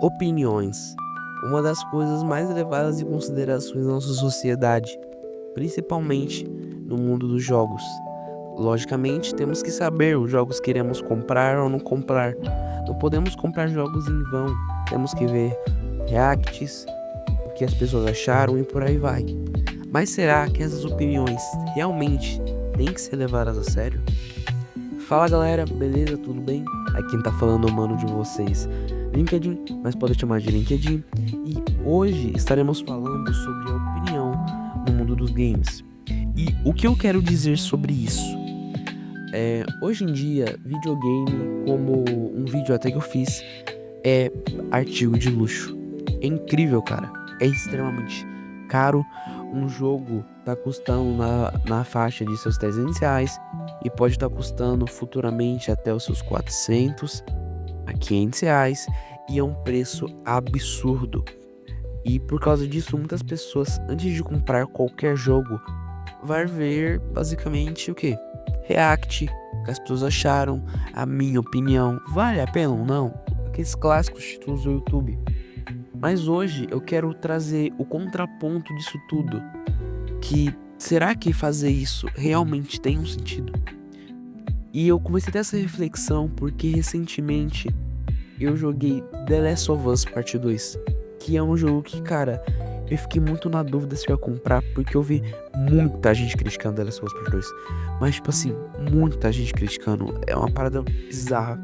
Opiniões. Uma das coisas mais levadas em considerações na nossa sociedade, principalmente no mundo dos jogos. Logicamente, temos que saber os jogos que iremos comprar ou não comprar. Não podemos comprar jogos em vão. Temos que ver reacts, o que as pessoas acharam e por aí vai. Mas será que essas opiniões realmente têm que ser levadas a sério? Fala galera, beleza? Tudo bem? Aqui quem tá falando é o mano de vocês, LinkedIn, mas pode chamar de LinkedIn. E hoje estaremos falando sobre a opinião no mundo dos games. E o que eu quero dizer sobre isso? Hoje em dia, videogame, como um vídeo até que eu fiz, é artigo de luxo. É incrível, cara. É extremamente caro. Um jogo tá custando na faixa de seus R$ 300 e pode estar custando futuramente até os seus 400 a R$ 500, e é um preço absurdo. E por causa disso, muitas pessoas, antes de comprar qualquer jogo, vai ver basicamente o que? React, o que as pessoas acharam, a minha opinião, vale a pena ou não? Aqueles clássicos títulos do YouTube. Mas hoje eu quero trazer o contraponto disso tudo. Que será que fazer isso realmente tem um sentido? E eu comecei a ter essa reflexão porque recentemente eu joguei The Last of Us Part 2, que é um jogo que, cara, eu fiquei muito na dúvida se eu ia comprar, porque eu vi muita gente criticando The Last of Us Part 2. Mas, tipo assim, muita gente criticando. É uma parada bizarra.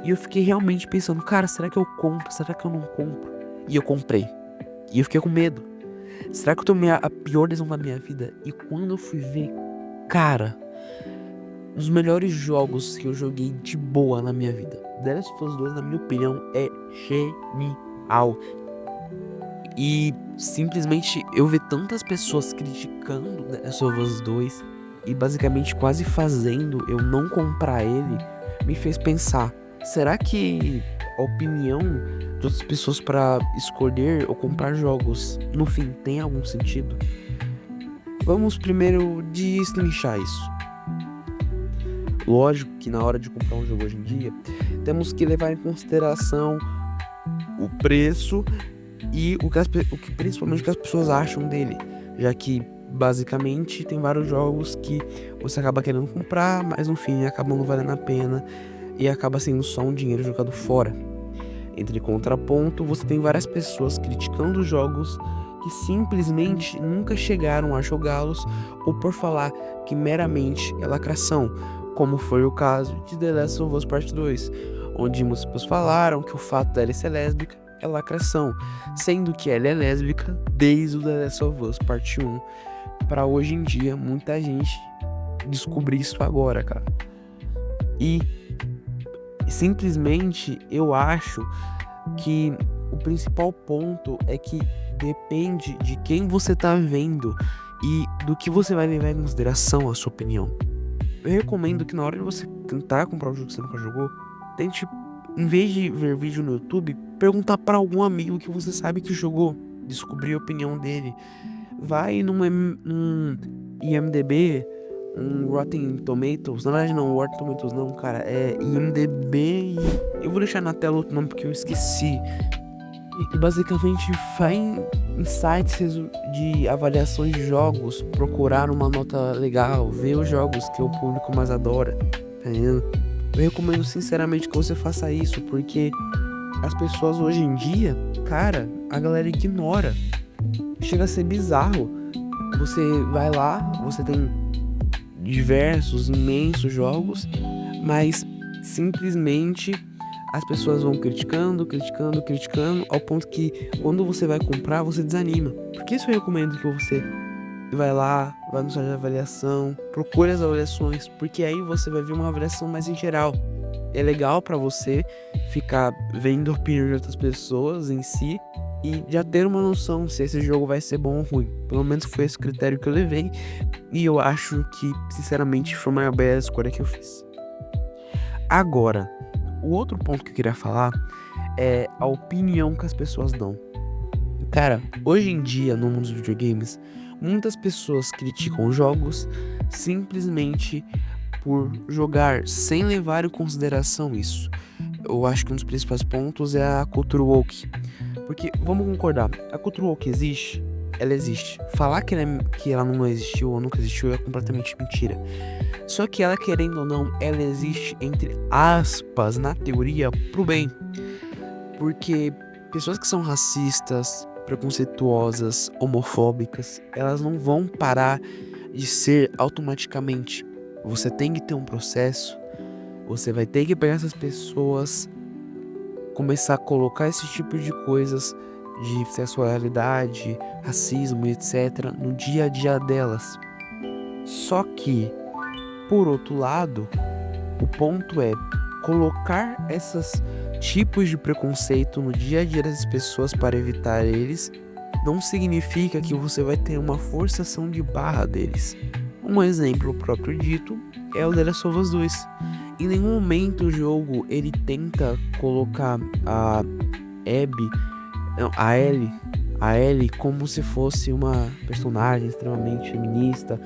E eu fiquei realmente pensando, cara, será que eu compro? Será que eu não compro? E eu comprei. E eu fiquei com medo. Será que eu tomei a pior decisão da minha vida? E quando eu fui ver, cara, um dos melhores jogos que eu joguei de boa na minha vida. The Last of Us 2, na minha opinião, é genial. E simplesmente eu ver tantas pessoas criticando The Last of Us 2 e basicamente quase fazendo eu não comprar ele, me fez pensar, será que a opinião de outras pessoas para escolher ou comprar jogos, no fim, tem algum sentido? Vamos primeiro destrinchar isso. Lógico que na hora de comprar um jogo hoje em dia, temos que levar em consideração o preço e principalmente o que as pessoas acham dele, já que basicamente tem vários jogos que você acaba querendo comprar, mas no fim acabam não valendo a pena e acaba sendo só um dinheiro jogado fora. Entre contraponto, você tem várias pessoas criticando jogos que simplesmente nunca chegaram a jogá-los, ou por falar que meramente é lacração, como foi o caso de The Last of Us Part 2, onde muitas pessoas falaram que o fato dela ser lésbica é lacração, sendo que ela é lésbica desde o The Last of Us Part 1, para hoje em dia muita gente descobrir isso agora, cara. E simplesmente eu acho que o principal ponto é que depende de quem você tá vendo e do que você vai levar em consideração a sua opinião. Eu recomendo que na hora de você tentar comprar um jogo que você nunca jogou, tente, em vez de ver vídeo no YouTube, perguntar para algum amigo que você sabe que jogou, descobrir a opinião dele. Vai num IMDb, um Rotten Tomatoes, na verdade não, Rotten Tomatoes não, cara, é IMDb, e eu vou deixar na tela outro nome porque eu esqueci. E basicamente vai em sites de avaliações de jogos, procurar uma nota legal, ver os jogos que o público mais adora, tá entendendo? Eu recomendo sinceramente que você faça isso, porque as pessoas hoje em dia, cara, a galera ignora. Chega a ser bizarro. Você vai lá, você tem diversos, imensos jogos, mas simplesmente as pessoas vão criticando, ao ponto que quando você vai comprar, você desanima. Por que isso eu recomendo que você vai lá, vai no site de avaliação, procure as avaliações, porque aí você vai ver uma avaliação mais em geral. É legal pra você ficar vendo a opinião de outras pessoas em si e já ter uma noção se esse jogo vai ser bom ou ruim. Pelo menos foi esse critério que eu levei e eu acho que, sinceramente, foi uma bela escolha que eu fiz. Agora, o outro ponto que eu queria falar é a opinião que as pessoas dão. Cara, hoje em dia, no mundo dos videogames, muitas pessoas criticam jogos simplesmente por jogar sem levar em consideração isso. eu acho que um dos principais pontos é a cultura woke. Porque, vamos concordar, a cultura woke existe? Ela existe. Falar que ela não existiu ou nunca existiu é completamente mentira. Só que ela, querendo ou não, ela existe, entre aspas, na teoria, pro bem. Porque pessoas que são racistas, preconceituosas, homofóbicas, elas não vão parar de ser automaticamente. Você tem que ter um processo, você vai ter que pegar essas pessoas, começar a colocar esse tipo de coisas de sexualidade, racismo, etc., no dia a dia delas. Só que, por outro lado, o ponto é colocar esses tipos de preconceito no dia a dia das pessoas para evitar eles não significa que você vai ter uma forçação de barra deles. Um exemplo próprio dito é o The Last of Us 2. Em nenhum momento o jogo ele tenta colocar a Abby, não, a Ellie como se fosse uma personagem extremamente feminista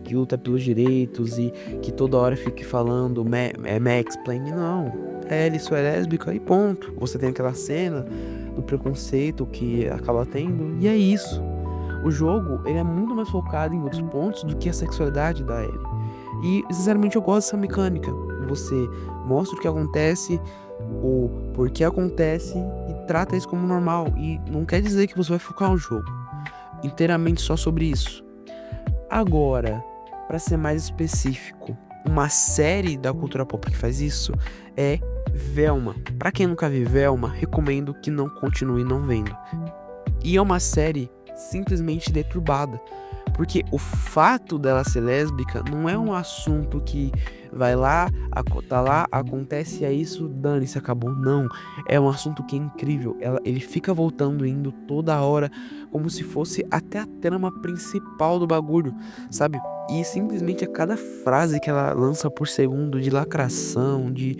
que luta pelos direitos e que toda hora fique falando Max-Plain. Não, a Ellie só é lésbica e ponto. Você tem aquela cena do preconceito que acaba tendo e é isso. O jogo ele é muito mais focado em outros pontos do que a sexualidade da Ellie. E sinceramente eu gosto dessa mecânica. Você mostra o que acontece, o porquê acontece e trata isso como normal. E não quer dizer que você vai focar o jogo inteiramente só sobre isso. Agora, para ser mais específico, uma série da cultura pop que faz isso é Velma. Para quem nunca viu Velma, recomendo que não continue não vendo. E é uma série simplesmente deturbada. Porque o fato dela ser lésbica não é um assunto que vai lá, tá lá, acontece é isso, dane-se, acabou. Não, é um assunto que é incrível. Ele fica voltando, indo toda hora, como se fosse até a trama principal do bagulho, sabe? E simplesmente a cada frase que ela lança por segundo de lacração, de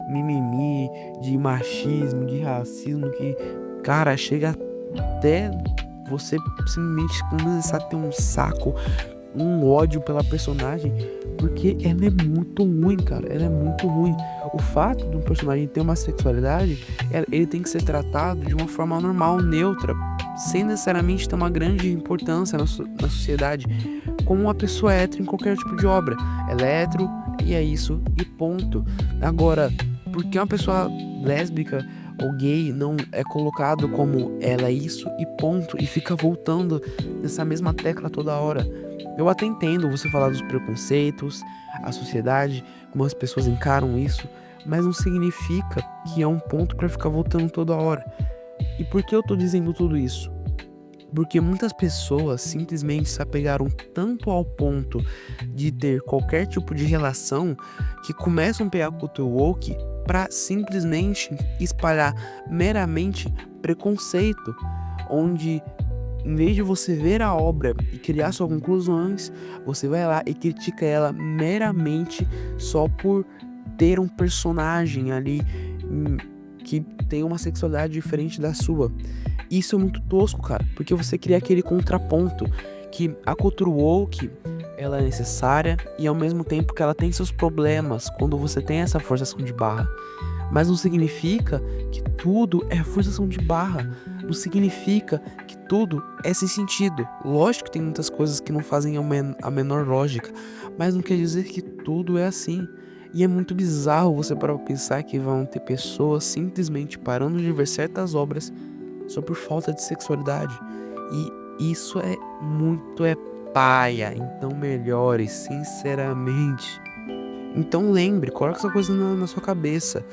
mimimi, de machismo, de racismo, que, cara, chega até você simplesmente começar a ter um saco, um ódio pela personagem, porque ela é muito ruim, cara. Ela é muito ruim. O fato de um personagem ter uma sexualidade, ele tem que ser tratado de uma forma normal, neutra, sem necessariamente ter uma grande importância na sociedade, como uma pessoa hétero em qualquer tipo de obra. Ela é hétero e é isso, e ponto. Agora, porque uma pessoa lésbica ou gay não é colocado como ela é isso e ponto, e fica voltando nessa mesma tecla toda hora. Eu até entendo você falar dos preconceitos, a sociedade, como as pessoas encaram isso, mas não significa que é um ponto pra ficar voltando toda hora. E por que eu tô dizendo tudo isso? Porque muitas pessoas simplesmente se apegaram tanto ao ponto de ter qualquer tipo de relação que começam a pegar cultura woke para simplesmente espalhar meramente preconceito, onde em vez de você ver a obra e criar suas conclusões, você vai lá e critica ela meramente só por ter um personagem ali que tem uma sexualidade diferente da sua. Isso é muito tosco, cara, porque você cria aquele contraponto que a cultura woke ela é necessária e ao mesmo tempo que ela tem seus problemas quando você tem essa forçação de barra. Mas não significa que tudo é forçação de barra. Não significa que tudo é sem sentido. Lógico que tem muitas coisas que não fazem a menor lógica, mas não quer dizer que tudo é assim. E é muito bizarro você parar pra pensar que vão ter pessoas simplesmente parando de ver certas obras só por falta de sexualidade. E isso é muito paia. Então melhore, sinceramente. Então lembre, coloque essa coisa na sua cabeça.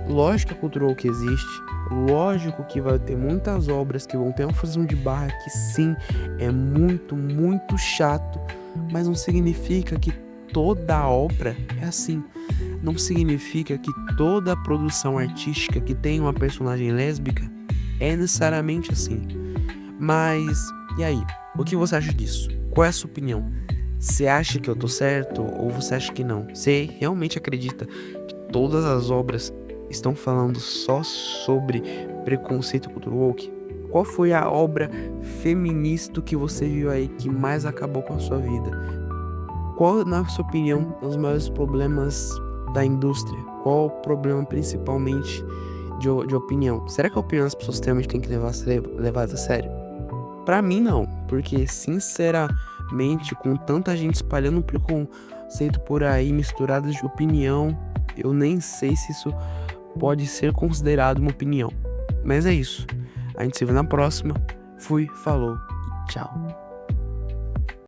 Lógico que a cultura woke existe. Lógico que vai ter muitas obras que vão ter uma forçação de barra que sim, é muito, muito chato. Mas não significa que toda obra é assim. Não significa que toda produção artística que tem uma personagem lésbica é necessariamente assim. Mas, e aí? O que você acha disso? Qual é a sua opinião? Você acha que eu tô certo ou você acha que não? Você realmente acredita que todas as obras estão falando só sobre preconceito cultural woke? Qual foi a obra feminista que você viu aí que mais acabou com a sua vida? Qual, na sua opinião, os maiores problemas da indústria? Qual o problema principalmente de opinião? Será que a opinião das pessoas realmente tem que levar a sério? Pra mim, não. Porque, sinceramente, com tanta gente espalhando preconceito por aí, misturado de opinião, eu nem sei se isso pode ser considerado uma opinião. Mas é isso. A gente se vê na próxima. Fui, falou, tchau.